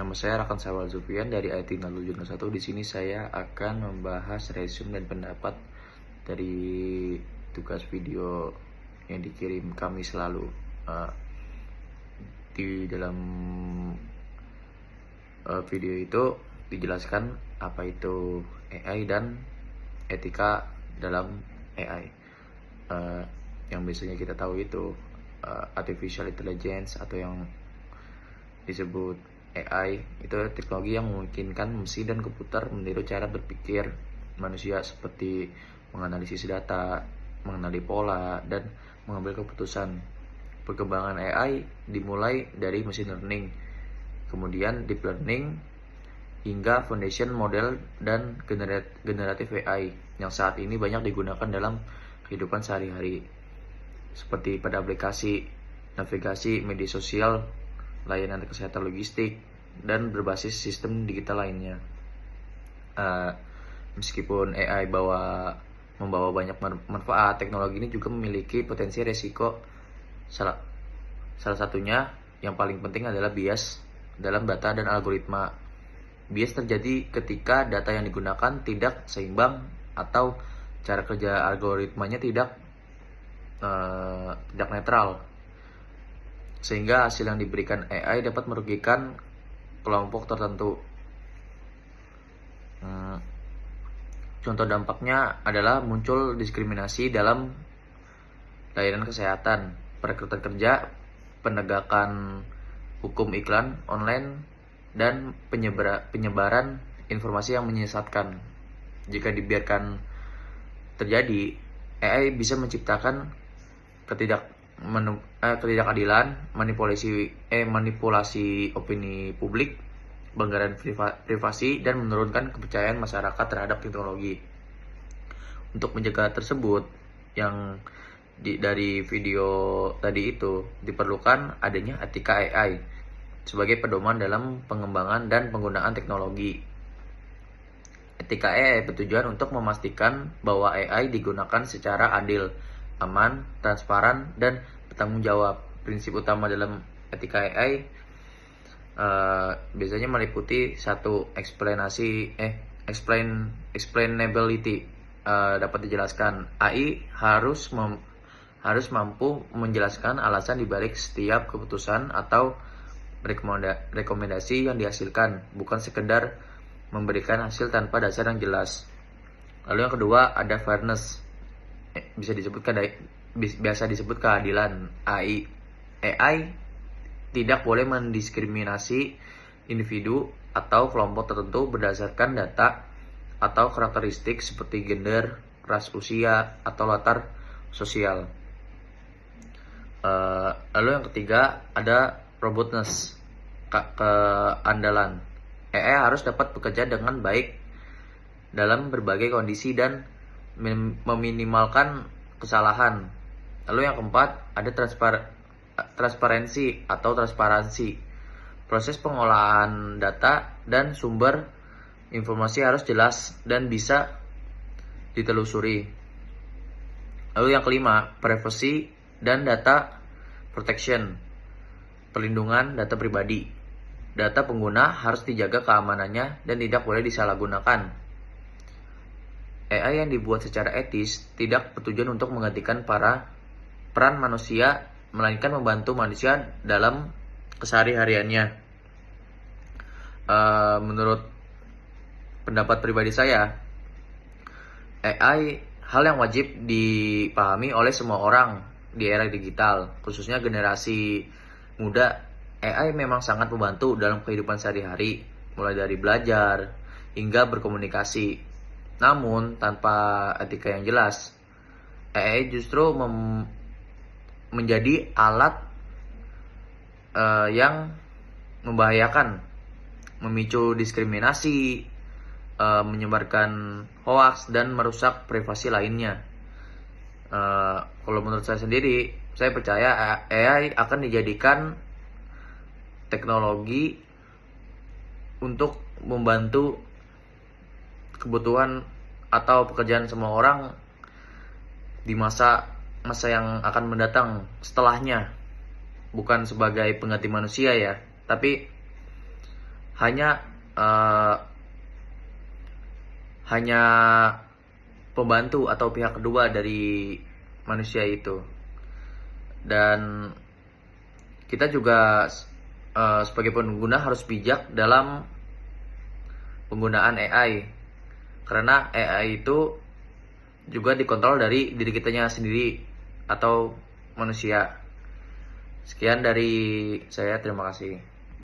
Nama saya Rakan Sawal Zulfian dari IT 0701. Di sini saya akan membahas resume dan pendapat dari tugas video yang dikirim kami selalu. Di dalam video itu dijelaskan apa itu AI dan etika dalam AI. Yang biasanya kita tahu itu artificial intelligence atau yang disebut AI itu teknologi yang memungkinkan mesin dan komputer meniru cara berpikir manusia seperti menganalisis data, mengenali pola, dan mengambil keputusan. Perkembangan AI dimulai dari machine learning, kemudian deep learning, hingga foundation model dan generatif AI yang saat ini banyak digunakan dalam kehidupan sehari-hari seperti pada aplikasi, navigasi, media sosial, layanan kesehatan, logistik, dan berbasis sistem digital lainnya. Meskipun AI membawa banyak manfaat, teknologi ini juga memiliki potensi resiko. Salah satunya yang paling penting adalah bias dalam data dan algoritma. Bias terjadi ketika data yang digunakan tidak seimbang atau cara kerja algoritmanya tidak netral, sehingga hasil yang diberikan AI dapat merugikan kelompok tertentu. Contoh dampaknya adalah muncul diskriminasi dalam layanan kesehatan, perekrutan kerja, penegakan hukum iklan online, dan penyebaran informasi yang menyesatkan. Jika dibiarkan terjadi, AI bisa menciptakan ketidakadilan, manipulasi opini publik, pelanggaran privasi, dan menurunkan kepercayaan masyarakat terhadap teknologi. Untuk mencegah tersebut, yang dari video tadi itu diperlukan adanya etika AI sebagai pedoman dalam pengembangan dan penggunaan teknologi. Etika AI bertujuan untuk memastikan bahwa AI digunakan secara adil, aman, transparan, dan bertanggung jawab. Prinsip utama dalam etika AI biasanya meliputi satu, explainability. Dapat dijelaskan, AI harus mampu menjelaskan alasan dibalik setiap keputusan atau rekomendasi yang dihasilkan, bukan sekedar memberikan hasil tanpa dasar yang jelas. Lalu yang kedua ada fairness, biasa disebut keadilan. AI tidak boleh mendiskriminasi individu atau kelompok tertentu berdasarkan data atau karakteristik seperti gender, ras, usia, atau latar sosial. Lalu yang ketiga ada robustness, keandalan. AI harus dapat bekerja dengan baik dalam berbagai kondisi dan meminimalkan kesalahan. Lalu yang keempat ada transparansi. Proses pengolahan data dan sumber informasi harus jelas dan bisa ditelusuri. Lalu yang kelima, privacy dan data protection, perlindungan data pribadi. Data pengguna harus dijaga keamanannya dan tidak boleh disalahgunakan. AI yang dibuat secara etis tidak bertujuan untuk menggantikan peran manusia, melainkan membantu manusia dalam kesehari-hariannya. Menurut pendapat pribadi saya, AI hal yang wajib dipahami oleh semua orang di era digital, khususnya generasi muda. AI memang sangat membantu dalam kehidupan sehari-hari, mulai dari belajar hingga berkomunikasi. Namun, tanpa etika yang jelas, AI justru menjadi alat yang membahayakan, memicu diskriminasi, menyebarkan hoaks, dan merusak privasi lainnya. Kalau menurut saya sendiri, saya percaya AI akan dijadikan teknologi untuk membantu kebutuhan atau pekerjaan semua orang di masa yang akan mendatang setelahnya, bukan sebagai pengganti manusia ya, tapi hanya eh, hanya pembantu atau pihak kedua dari manusia itu. Dan kita juga sebagai pengguna harus bijak dalam penggunaan AI, karena AI itu juga dikontrol dari diri kitanya sendiri atau manusia. Sekian dari saya, terima kasih.